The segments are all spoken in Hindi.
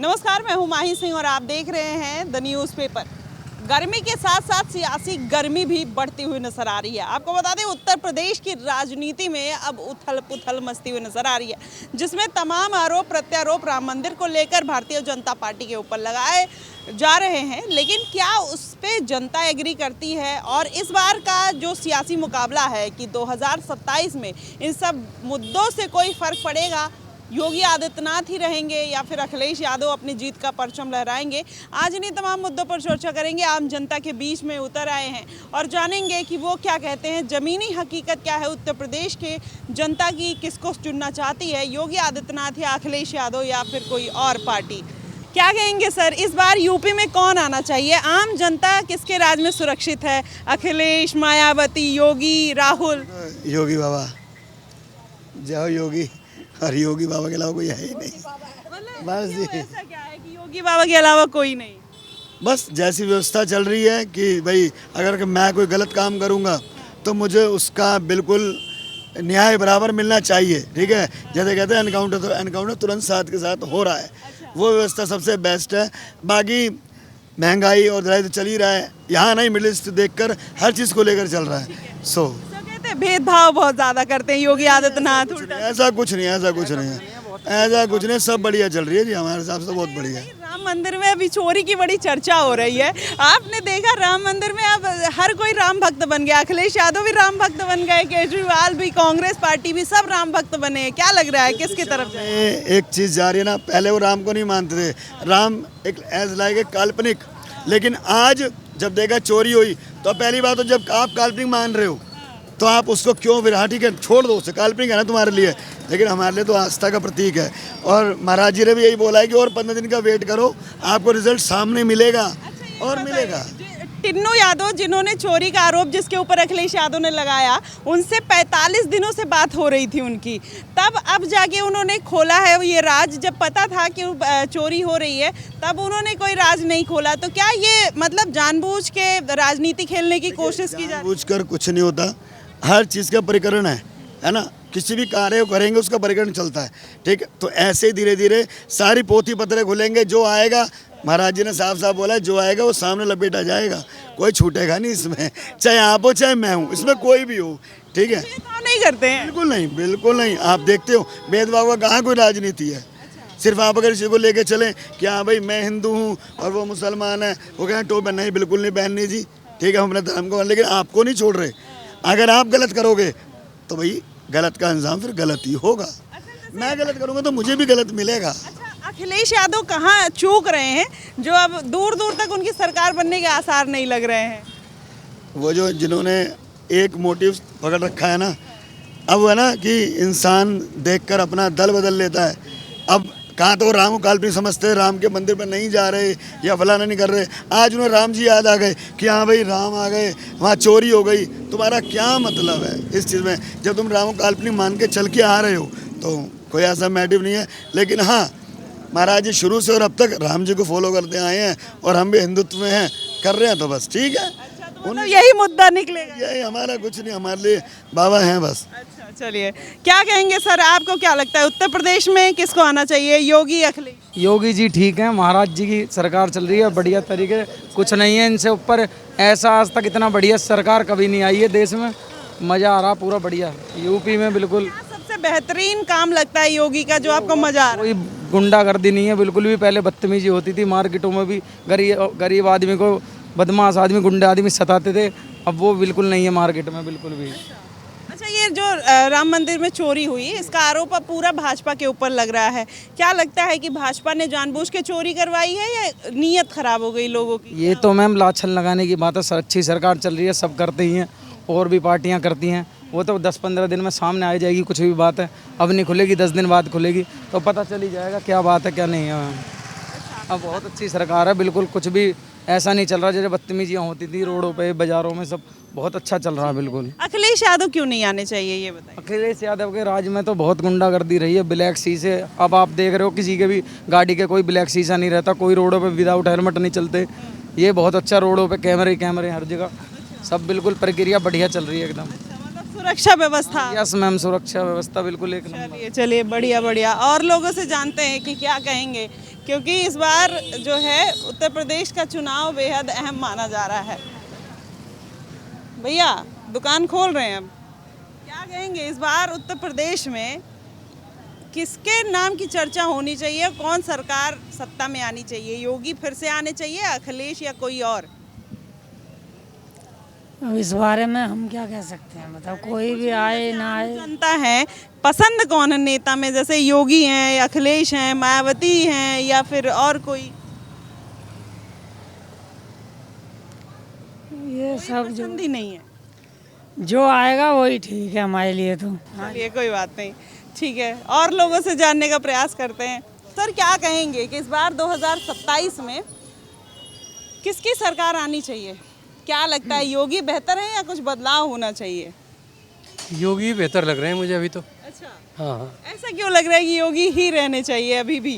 नमस्कार, मैं हूं माही सिंह और आप देख रहे हैं द न्यूज़पेपर। गर्मी के साथ साथ सियासी गर्मी भी बढ़ती हुई नजर आ रही है। आपको बता दें, उत्तर प्रदेश की राजनीति में अब उथल पुथल मचती हुई नजर आ रही है, जिसमें तमाम आरोप प्रत्यारोप राम मंदिर को लेकर भारतीय जनता पार्टी के ऊपर लगाए जा रहे हैं। लेकिन क्या उस पे जनता एग्री करती है? और इस बार का जो सियासी मुकाबला है कि 2027 में इन सब मुद्दों से कोई फर्क पड़ेगा? योगी आदित्यनाथ ही रहेंगे या फिर अखिलेश यादव अपनी जीत का परचम लहराएंगे? आज इन्हीं तमाम मुद्दों पर चर्चा करेंगे। आम जनता के बीच में उतर आए हैं और जानेंगे कि वो क्या कहते हैं, ज़मीनी हकीकत क्या है उत्तर प्रदेश के जनता की, किसको चुनना चाहती है, योगी आदित्यनाथ या अखिलेश यादव या फिर कोई और पार्टी। क्या कहेंगे सर, इस बार यूपी में कौन आना चाहिए? आम जनता किसके राज में सुरक्षित है? अखिलेश, मायावती, योगी, राहुल? योगी बाबा, जय योगी। और योगी बाबा के अलावा कोई है ही नहीं। बस जी, ऐसा क्या है कि योगी बाबा के अलावा कोई नहीं? बस जैसी व्यवस्था चल रही है कि भाई अगर मैं कोई गलत काम करूंगा तो मुझे उसका बिल्कुल न्याय बराबर मिलना चाहिए। ठीक है, जैसे कहते हैं एनकाउंटर, तो एनकाउंटर तुरंत साथ के साथ हो रहा है। वो व्यवस्था सबसे बेस्ट है। बाकी महंगाई और दराई तो चल ही रहा है, यहाँ नहीं, मिडिल ईस्ट देखकर हर चीज़ को लेकर चल रहा है। सो भेदभाव बहुत ज्यादा करते हैं योगी आदित्यनाथ। ऐसा कुछ नहीं है, सब बढ़िया चल रही है जी, हमारे हिसाब से बहुत बढ़िया है। राम मंदिर में अभी चोरी की बड़ी चर्चा हो रही है। आपने देखा राम मंदिर में अब हर कोई राम भक्त बन गया। अखिलेश यादव भी राम भक्त बन गए, केजरीवाल भी, कांग्रेस पार्टी भी, सब राम भक्त बने। क्या लग रहा है किसकी तरफ जाए? एक चीज जा रही है ना, पहले वो राम को नहीं मानते थे, राम एक एज लाइक एक काल्पनिक, लेकिन आज जब देखा चोरी हुई तो पहली बात तो जब आप काल्पनिक मान रहे हो तो आप उसको क्यों फिर, हाँ ठीक है छोड़ दो, उसे काल्पनिक है ना तुम्हारे लिए, लेकिन हमारे लिए तो आस्था का प्रतीक है। और महाराज जी ने भी यही बोला है कि और 15 दिन का वेट करो, आपको रिजल्ट सामने मिलेगा। और मिलेगा। टिन्नू यादव, जिन्होंने चोरी का आरोप जिसके ऊपर अखिलेश यादव ने लगाया, उनसे 45 दिनों से बात हो रही थी उनकी, तब अब जाके उन्होंने खोला है ये राज। जब पता था कि चोरी हो रही है तब उन्होंने कोई राज नहीं खोला। तो क्या ये मतलब जानबूझ के राजनीति खेलने की कोशिश की जा रही है? जानबूझ कर कुछ नहीं होता, हर चीज़ का परिकरण है ना। किसी भी कार्य को करेंगे उसका परिकरण चलता है। ठीक है, तो ऐसे ही धीरे धीरे सारी पोथी पत्रे खुलेंगे। जो आएगा, महाराज जी ने साफ साफ बोला है, जो आएगा वो सामने लपेटा जाएगा, कोई छूटेगा नहीं इसमें, चाहे आप हो चाहे मैं हूँ, इसमें कोई भी हो। ठीक है, भेदभाव नहीं करते हैं? बिल्कुल नहीं। आप देखते हो भेदभाव का कहाँ कोई राजनीति है। सिर्फ आप अगर इसी को लेके चलें कि हाँ भाई मैं हिंदू हूँ और वो मुसलमान है, वो कहें टोपी नहीं, बिल्कुल नहीं पहननी जी। ठीक है, हम अपने धर्म को, लेकिन आपको नहीं छोड़ रहे। अगर आप गलत करोगे तो भाई गलत का अंजाम फिर गलत ही होगा। मैं गलत करूंगा तो मुझे भी गलत मिलेगा। अच्छा, अखिलेश यादव कहाँ चूक रहे हैं जो अब दूर दूर तक उनकी सरकार बनने के आसार नहीं लग रहे हैं? वो जो जिन्होंने एक मोटिव पकड़ रखा है ना, अब है ना कि इंसान देखकर अपना दल बदल लेता है। अब कहाँ तो राम को काल्पनिक समझते, राम के मंदिर पर नहीं जा रहे या फलाना नहीं कर रहे। आज उन्हें राम जी याद आ गए कि हाँ भाई राम आ गए, वहाँ चोरी हो गई। तुम्हारा क्या मतलब है इस चीज़ में? जब तुम राम को काल्पनिक मान के चल के आ रहे हो तो कोई ऐसा मोटिव नहीं है। लेकिन हाँ, महाराज जी शुरू से और अब तक राम जी को फॉलो करते आए हैं और हम भी हिंदुत्व में हैं, कर रहे हैं, तो बस ठीक है। मतलब यही मुद्दा निकलेगा? यही हमारा, कुछ नहीं, हमारे लिए बाबा हैं बस। अच्छा, चलिए, क्या कहेंगे सर, आपको क्या लगता है उत्तर प्रदेश में किसको आना चाहिए, योगी, अखिलेश? योगी जी ठीक है, महाराज जी की सरकार चल रही है बढ़िया तरीके, कुछ नहीं है इनसे ऊपर। ऐसा आज तक इतना बढ़िया सरकार कभी नहीं आई है देश में, मज़ा आ रहा पूरा बढ़िया। यूपी में बिल्कुल सबसे बेहतरीन काम लगता है योगी का जो आपको मजा आ रहा है? कोई गुंडागर्दी नहीं है बिल्कुल भी। पहले बदतमीजी होती थी मार्केटों में भी, गरीब आदमी को बदमाश आदमी, गुंडे आदमी सताते थे, अब वो बिल्कुल नहीं है मार्केट में बिल्कुल भी। अच्छा, ये जो राम मंदिर में चोरी हुई, इसका आरोप अब पूरा भाजपा के ऊपर लग रहा है। क्या लगता है कि भाजपा ने जानबूझ के चोरी करवाई है या नीयत खराब हो गई लोगों की? ये तो मैम लाछन लगाने की बात है। अच्छी सरकार चल रही है, सब करते ही हैं, और भी पार्टियां करती हैं। वो तो 10-15 दिन में सामने आ जाएगी कुछ भी बात है। अब नहीं खुलेगी, 10 दिन बाद खुलेगी तो पता चल ही जाएगा क्या बात है क्या नहीं है। अब बहुत अच्छी सरकार है, बिल्कुल कुछ भी ऐसा नहीं चल रहा जैसे बदतमीजियाँ होती थी रोडों पे, बाजारों में, सब बहुत अच्छा चल रहा है बिल्कुल। अखिलेश यादव क्यों नहीं आने चाहिए, ये बताइए? अखिलेश यादव के राज में तो बहुत गुंडागर्दी रही है, ब्लैक शीशे। अब आप देख रहे हो किसी के भी गाड़ी के कोई ब्लैक शीशा नहीं रहता, कोई रोडों पे विदाउट हेलमेट नहीं चलते। ये बहुत अच्छा, रोडों पे कैमरे हर जगह, सब बिल्कुल प्रक्रिया बढ़िया चल रही है एकदम। सुरक्षा व्यवस्था? यस मैम, सुरक्षा व्यवस्था बिल्कुल एक नंबर। चलिए, बढ़िया बढ़िया। और लोगों से जानते हैं कि क्या कहेंगे क्योंकि इस बार जो है उत्तर प्रदेश का चुनाव बेहद अहम माना जा रहा है। भैया दुकान खोल रहे हैं, अब क्या कहेंगे इस बार उत्तर प्रदेश में किसके नाम की चर्चा होनी चाहिए? कौन सरकार सत्ता में आनी चाहिए? योगी फिर से आने चाहिए, अखिलेश या कोई और? अब इस बारे में हम क्या कह सकते हैं, मतलब कोई भी आए ना आए। जनता है, पसंद कौन है नेता में? जैसे योगी हैं, अखिलेश हैं, मायावती हैं, या फिर और कोई? ये सब जो पसंद ही नहीं है। जो आएगा वही ठीक है हमारे लिए तो। चलिए कोई बात नहीं, ठीक है। और लोगों से जानने का प्रयास करते हैं। सर क्या कहेंगे कि इस बार 2027 में किसकी सरकार आनी चाहिए? क्या लगता है, योगी बेहतर है या कुछ बदलाव होना चाहिए? योगी बेहतर लग रहे हैं मुझे अभी तो। अच्छा, हाँ हाँ ऐसा क्यों लग रहा है कि योगी ही रहने चाहिए अभी भी?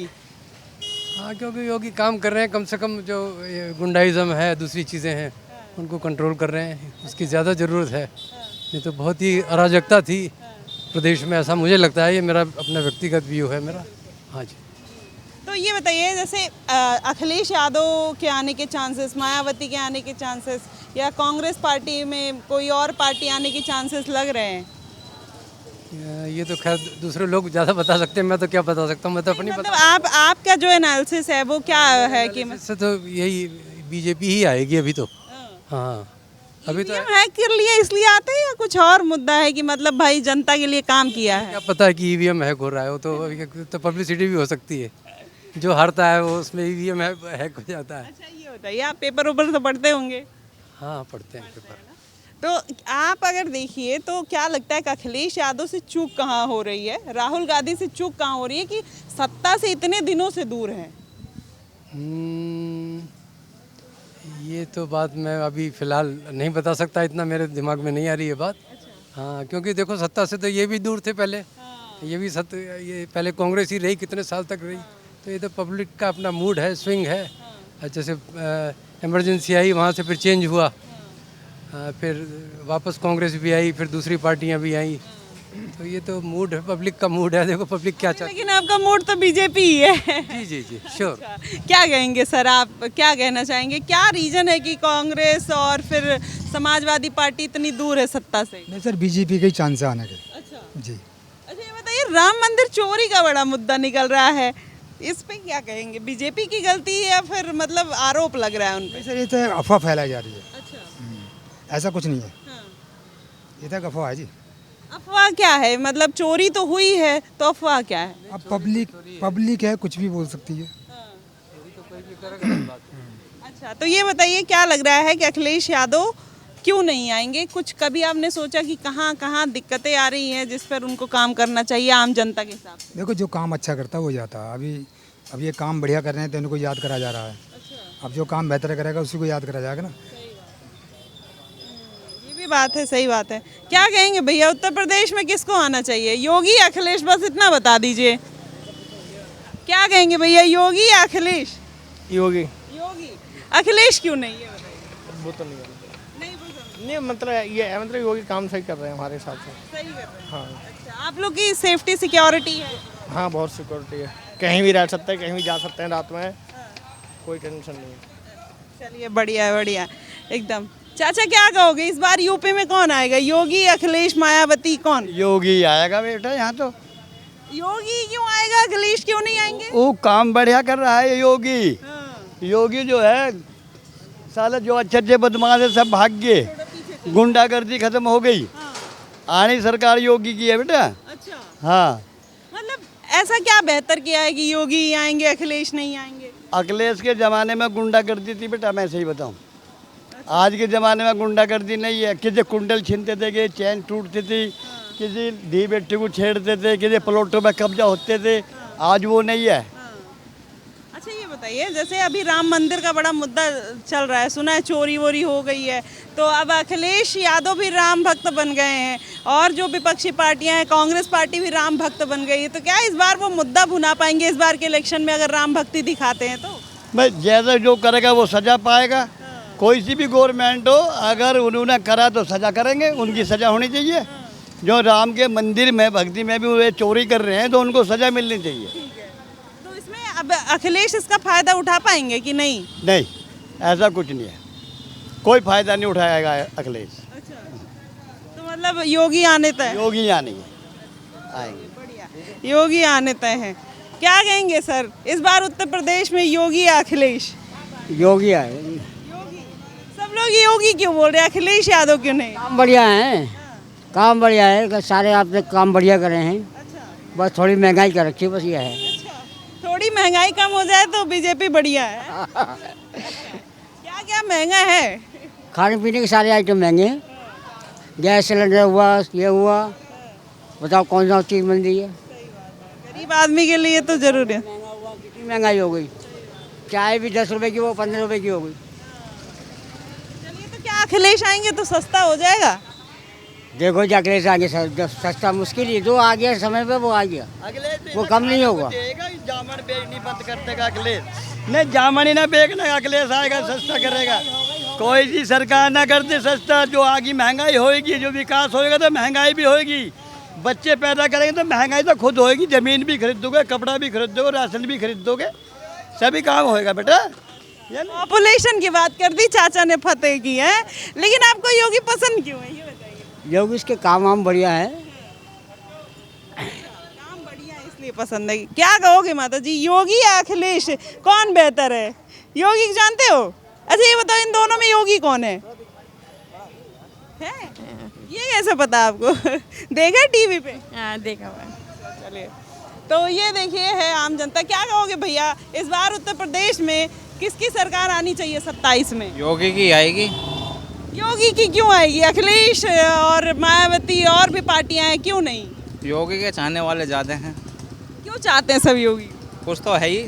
हाँ, क्योंकि योगी काम कर रहे हैं, कम से कम जो ये गुंडाइज्म है, दूसरी चीज़ें हैं, उनको कंट्रोल कर रहे हैं। उसकी ज़्यादा ज़रूरत है, नहीं तो बहुत ही अराजकता थी प्रदेश में, ऐसा मुझे लगता है। ये मेरा अपना व्यक्तिगत व्यू है मेरा। हाँ जी। तो ये बताइए, जैसे अखिलेश यादव के आने के चांसेस, मायावती के आने के चांसेस, या कांग्रेस पार्टी में कोई और पार्टी आने के चांसेस लग रहे हैं? ये तो खैर दूसरे लोग ज़्यादा बता सकते हैं, मैं तो क्या बता सकता हूँ, मैं तो अपनी मतलब आपका जो एनालिसिस है वो क्या है कि इससे तो यही बीजेपी ही आएगी अभी तो। हाँ अभी तो हैक कर लिया इसलिए आते हैं, या कुछ और मुद्दा है कि मतलब भाई जनता के लिए काम किया है? क्या पता है कि ईवीएम हैक हो रहा है, वो तो पब्लिसिटी भी हो सकती है। जो हारता है वो उसमें ईवीएम हैक हो जाता है। अच्छा ये बताइए, आप पेपर ऊपर तो पढ़ते होंगे? हाँ पढ़ते हैं पेपर। तो आप अगर देखिए तो क्या लगता है कि अखिलेश यादव से चूक कहाँ हो रही है, राहुल गांधी से चूक कहाँ हो रही है कि सत्ता से इतने दिनों से दूर हैं? ये तो बात मैं अभी फ़िलहाल नहीं बता सकता, इतना मेरे दिमाग में नहीं आ रही है बात। हाँ क्योंकि देखो सत्ता से तो ये भी दूर थे पहले। ये भी ये पहले कांग्रेस ही रही, कितने साल तक रही। तो ये तो पब्लिक का अपना मूड है, स्विंग है। जैसे इमरजेंसी आई, वहाँ से फिर चेंज हुआ, फिर वापस कांग्रेस भी आई, फिर दूसरी पार्टियाँ भी आई। तो ये तो मूड है, पब्लिक का मूड है। देखो पब्लिक क्या चाहती लेकिन आपका मूड तो बीजेपी ही है। है। जी जी श्योर। क्या कहेंगे सर, आप क्या कहना चाहेंगे? क्या रीजन है कि कांग्रेस और फिर समाजवादी पार्टी इतनी दूर है सत्ता से? नहीं सर, बीजेपी के ही चांस है आने के। अच्छा जी। अच्छा, ये बताइए, राम मंदिर चोरी का बड़ा मुद्दा निकल रहा है, इस पे क्या कहेंगे? बीजेपी की गलती है या फिर मतलब आरोप लग रहा है उन पे? नहीं सर, ये तो अफवाह फैलाई जा रही है। अच्छा, ऐसा कुछ नहीं है, हाँ। ये तो अफवाह है जी। अफवाह क्या है? मतलब चोरी तो हुई है, तो अफवाह क्या है? अब पब्लिक है, कुछ भी बोल सकती है। अच्छा, तो ये बताइए, क्या लग रहा है कि अखिलेश यादव क्यों नहीं आएंगे? कुछ कभी आपने सोचा कि कहाँ कहाँ दिक्कतें आ रही हैं जिस पर उनको काम करना चाहिए आम जनता के हिसाब से? देखो, जो काम अच्छा करता है वो जाता है। अब ये काम बढ़िया कर रहे हैं तो इनको याद करा जा रहा है। अच्छा, अब जो काम बेहतर करेगा उसी को याद करा जाएगा ना। ये भी बात है, सही बात है। क्या कहेंगे भैया, उत्तर प्रदेश में किसको आना चाहिए, योगी या अखिलेश? बस इतना बता दीजिए। क्या कहेंगे भैया, योगी या अखिलेश? योगी। योगी। अखिलेश क्यों नहीं, ये बताइए। वो तो नहीं है, नहीं पसंद? नहीं मतलब ये है, मतलब योगी काम सही कर रहे हैं हमारे हिसाब से। सही कर रहे हैं। हाँ अच्छा, आप लोग की सेफ्टी सिक्योरिटी है? हाँ बहुत सिक्योरिटी है, कहीं भी रह सकते हैं, कहीं भी जा सकते हैं रात में, कोई टेंशन नहीं है। चलिए बढ़िया है, बढ़िया एकदम। चाचा क्या कहोगे, इस बार यूपी में कौन आएगा, योगी, अखिलेश, मायावती, कौन? योगी आएगा बेटा यहाँ तो। योगी क्यों आएगा, अखिलेश क्यों नहीं आएंगे? वो काम बढ़िया कर रहा है योगी। हाँ। योगी जो है साला, जो अच्छे अच्छे बदमाश है सब भाग गए, गुंडागर्दी खत्म हो गई। आनी सरकार योगी की है बेटा। अच्छा, हाँ, मतलब ऐसा क्या बेहतर किया है कि योगी ही आएंगे, अखिलेश नहीं आएंगे? अखिलेश के ज़माने में गुंडागर्दी थी बेटा, मैं सही बताऊँ। आज के ज़माने में गुंडागर्दी नहीं है। किसी कुंडल छीनते थे, चैन टूटती थी, किसी धी बेटी को छेड़ते थे, किसी प्लॉटों में कब्जा होते थे। आज वो नहीं है। अच्छा ये बताइए, जैसे अभी राम मंदिर का बड़ा मुद्दा चल रहा है, सुना है चोरी वोरी हो गई है, तो अब अखिलेश यादव भी राम भक्त बन गए हैं और जो विपक्षी पार्टियां हैं, कांग्रेस पार्टी भी राम भक्त बन गई है, तो क्या इस बार वो मुद्दा भुना पाएंगे इस बार के इलेक्शन में अगर राम भक्ति दिखाते हैं तो? भाई जैसा जो करेगा वो सजा पाएगा। कोई सी भी गवर्नमेंट हो, अगर उन्होंने करा तो सजा करेंगे, उनकी सजा होनी चाहिए। जो राम के मंदिर में भक्ति में भी वे चोरी कर रहे हैं तो उनको सजा मिलनी चाहिए। ठीक है, तो इसमें अब अखिलेश इसका फायदा उठा पाएंगे कि नहीं? नहीं, ऐसा कुछ नहीं है, कोई फायदा नहीं उठाएगा अखिलेश। अच्छा, तो मतलब योगी आने तय? योगी आने आएंगे। बढ़िया, योगी आने तय है। क्या कहेंगे सर, इस बार उत्तर प्रदेश में योगी या अखिलेश? योगी आए। योगी। सब लोग योगी क्यों बोल रहे हैं, अखिलेश यादव क्यों नहीं? काम बढ़िया है, काम बढ़िया है, सारे आपने काम बढ़िया करे हैं। अच्छा, बस थोड़ी महंगाई कर रखी है, बस ये है। थोड़ी महंगाई कम हो जाए तो बीजेपी बढ़िया है। क्या क्या महंगा है? खाने पीने के सारे आइटम महंगे हैं, गैस सिलेंडर हुआ, ये हुआ, बताओ कौन सा चीज़ मिल रही है। गरीब आदमी के लिए तो जरूर है। कितनी महंगाई हो गई, चाय भी 10 रुपए की वो 15 रुपए की हो गई। चलिए, तो क्या अखिलेश आएंगे तो सस्ता हो जाएगा? देखो जो अखिलेश आगे सस्ता मुश्किल ही, जो आ गया समय पे वो आ गया, वो कम नहीं होगा। जामन बेचनी बंद कर देगा अखिलेश, नहीं जामन ही ना बेचना, अखिलेश आएगा सस्ता करेगा। कोई सी सरकार ना करते सस्ता, जो आगे महंगाई होएगी, जो विकास होएगा तो महंगाई भी होएगी। बच्चे पैदा करेंगे तो महंगाई तो खुद होएगी, जमीन भी खरीदोगे, कपड़ा भी खरीदोगे, राशन भी खरीदोगे, सभी काम होएगा बेटा। पॉपुलेशन की बात कर दी चाचा ने, फतेह की है, लेकिन आपको योगी पसंद क्यों है, ये बताइए। योगी इसके काम वाम बढ़िया है, काम बढ़िया है इसलिए पसंद है। क्या कहोगे माता जी, योगी या अखिलेश, कौन बेहतर है? योगी को जानते हो? अच्छा ये बताओ, इन दोनों में योगी कौन है? ये कैसे पता आपको? देखा टीवी पे? हाँ देखा हुआ। चलिए, तो ये देखिए है आम जनता। क्या कहोगे भैया, इस बार उत्तर प्रदेश में किसकी सरकार आनी चाहिए 27 में? योगी की आएगी। योगी की क्यों आएगी? अखिलेश और मायावती और भी पार्टियां हैं, क्यों नहीं? योगी के चाहने वाले ज़्यादा हैं। क्यों चाहते हैं सब योगी? कुछ तो है ही,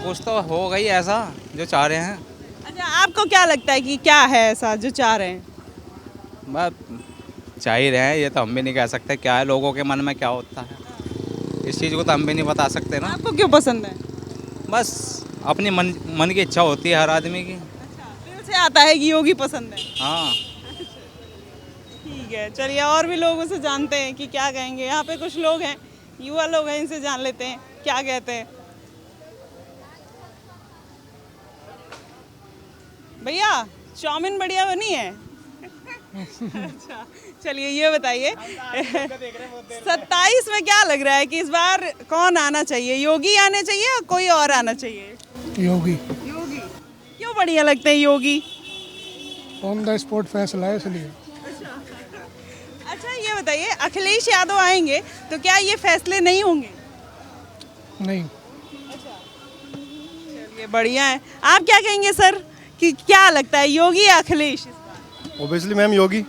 कुछ तो हो गई ऐसा जो चाह रहे हैं। अच्छा, आपको क्या लगता है कि क्या है ऐसा जो चाह रहे हैं? बस चाह ही रहे हैं, ये तो हम भी नहीं कह सकते क्या है लोगों के मन में क्या होता है, इस चीज़ को तो हम भी नहीं बता सकते ना। आपको क्यों पसंद है? बस अपनी मन की इच्छा होती है हर आदमी की। दिल से आता है कि योगी पसंद है। हाँ, ठीक है, चलिए और भी लोगों से जानते हैं कि क्या कहेंगे। यहाँ पे कुछ लोग हैं, युवा लोग हैं, इनसे जान लेते हैं क्या कहते हैं। भैया, चाउमीन बढ़िया बनी है? अच्छा, चलिए ये बताइए 27 में क्या लग रहा है कि इस बार कौन आना चाहिए? योगी आने चाहिए या कोई और आना चाहिए? योगी योगी। क्यों बढ़िया लगते हैं योगी? ऑन द स्पॉट फैसला है इसलिए। अच्छा ये बताइए, अखिलेश यादव आएंगे तो क्या ये फैसले नहीं होंगे? नहीं, चलिए बढ़िया है। आप क्या कहेंगे सर, कि क्या लगता है योगी या अखिलेश? ओबियसली मैम योगी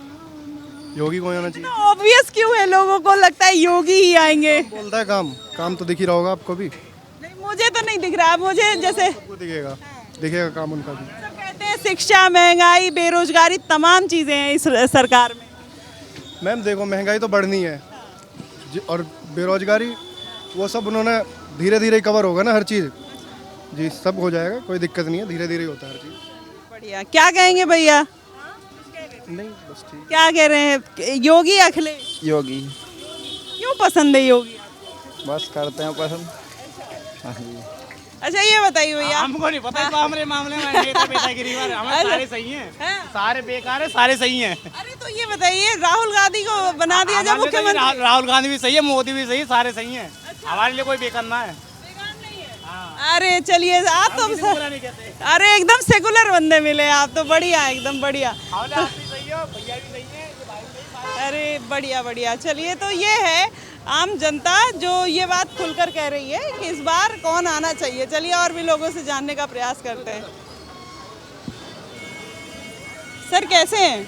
को आना चाहिए। तो ऑब्वियस क्यों है, लोगों को लगता है योगी ही आएंगे? बोलता है काम तो दिख ही रहा होगा आपको भी। नहीं, मुझे तो नहीं दिख रहा, मुझे जैसे आपको दिखेगा काम उनका भी। सब कहते हैं शिक्षा, महंगाई, बेरोजगारी, तमाम चीजें हैं इस सरकार में। मैम देखो महंगाई तो बढ़नी है और बेरोजगारी वो सब उन्होंने धीरे धीरे कवर होगा ना हर चीज़ जी, सब हो जाएगा, कोई दिक्कत नहीं है, धीरे धीरे होता है हर चीज़। बढ़िया। क्या कहेंगे भैया? नहीं बस ठीक। क्या कह रहे हैं, योगी या अखिलेश? योगी। क्यों पसंद है योगी? बस करते हैं पसंद। अच्छा ये बताइए भैया। हमको नहीं पता तो हमारे मामले में नेता बेचागिरी वाले हमारे सारे सही हैं, सारे बेकार है, सारे सही हैं। अरे तो ये बताइए, राहुल गांधी को बना दिया जाए मुख्यमंत्री? राहुल गांधी भी सही है, मोदी भी सही है, सारे सही हैं। हमारे लिए कोई बेकार ना है। अरे चलिए, आप तो अरे एकदम सेकुलर बंदे मिले आप तो, बढ़िया एकदम बढ़िया। अरे बढ़िया बढ़िया। चलिए, तो ये है आम जनता जो ये बात खुलकर कह रही है कि इस बार कौन आना चाहिए। चलिए और भी लोगों से जानने का प्रयास करते हैं। सर कैसे हैं?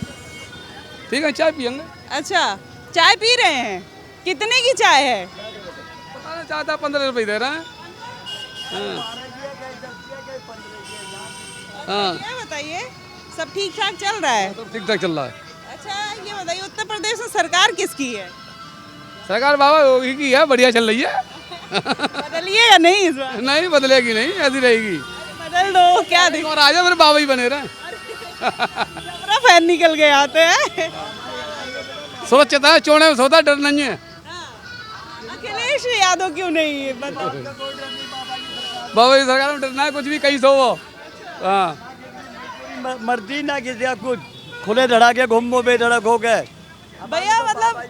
ठीक है, चाय पियेंगे। अच्छा, चाय पी रहे हैं? कितने की चाय है? पता नहीं, चाहता 15 रुपये दे रहा है। हाँ, ये बताइए, सब ठीक ठाक चल रहा है? सब ठीक ठाक चल रहा है। अच्छा ये बताइए, उत्तर प्रदेश में सरकार किसकी है? सरकार बाबा योगी की है, बढ़िया चल रही है। बदलिए या नहीं इस बार? नहीं बदलेगी, नहीं ऐसी रहेगी। बदल दो, क्या देखो, और आजा मेरे बाबा ही बने रहे। पूरा फैन निकल गए आते हैं। सुरक्षित है, चोने में सोता, डर नहीं है। अखिलेश यादव क्यों नहीं है बताओ। बाबा जी सरकार में डरना है कुछ भी कहीं सो वो। हाँ मर्जी ना किसी का कुछ खुले धड़ाके घूमो बेधड़क हो गए। भैया मतलब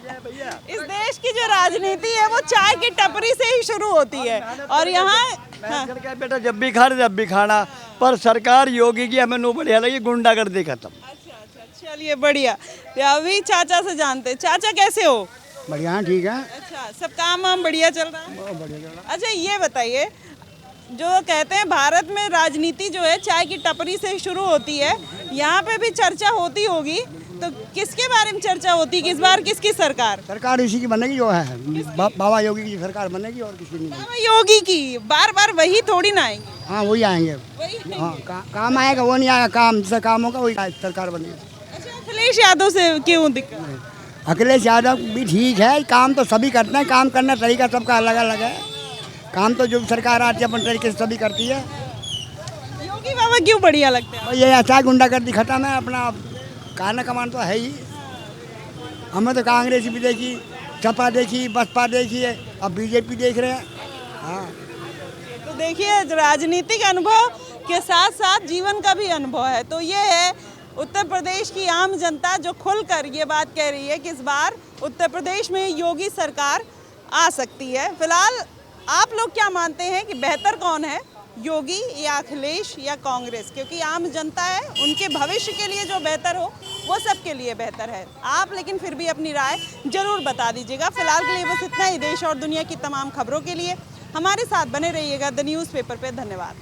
इस देश की जो राजनीति है वो चाय की टपरी से ही शुरू होती है और यहाँ हाँ। बेटा जब भी खा रहे जब भी खाना, पर सरकार योगी की हमें नो बढ़िया लगी, गुंडागर्दी खत्म। अच्छा चलिए बढ़िया। अभी चाचा से जानते, चाचा कैसे हो? बढ़िया ठीक है। अच्छा सब काम वाम बढ़िया चल रहा है? बढ़िया चल रहा। अच्छा ये बताइए, जो कहते हैं भारत में राजनीति जो है चाय की टपरी से शुरू होती है, यहाँ पे भी चर्चा होती होगी, तो किसके बारे में चर्चा होती है? इस बार किसकी सरकार? सरकार इसी की बनेगी जो है, बाबा योगी की सरकार बनेगी और किसी नहीं। बाबा योगी की बार बार वही थोड़ी ना आएंगे। हाँ वही आएंगे। वही हाँ काम आएगा, वो नहीं आएगा, काम जिससे काम होगा वही सरकार बनेगी। अच्छा अखिलेश यादव से क्यों दिक्कत है? अखिलेश यादव भी ठीक है, काम तो सभी करते हैं, काम करने का तरीका सबका अलग अलग है। काम तो जो सरकार आती है अपने तरीके से सभी करती है। योगी बाबा क्यों बढ़िया लगते हैं? और ये अच्छा गुंडागर्दी खत्म है, अपना खाना कमान तो है ही। हमें तो कांग्रेस भी देखी, सपा देखी, बसपा देखी है, अब बीजेपी देख रहे हैं। हाँ तो देखिए राजनीतिक अनुभव के साथ साथ जीवन का भी अनुभव है। तो ये है उत्तर प्रदेश की आम जनता जो खुलकर ये बात कह रही है कि इस बार उत्तर प्रदेश में योगी सरकार आ सकती है। फिलहाल आप लोग क्या मानते हैं कि बेहतर कौन है, योगी या अखिलेश या कांग्रेस? क्योंकि आम जनता है, उनके भविष्य के लिए जो बेहतर हो वो सबके लिए बेहतर है। आप लेकिन फिर भी अपनी राय जरूर बता दीजिएगा। फिलहाल के लिए बस इतना ही। देश और दुनिया की तमाम खबरों के लिए हमारे साथ बने रहिएगा द न्यूज़पेपर पे। धन्यवाद।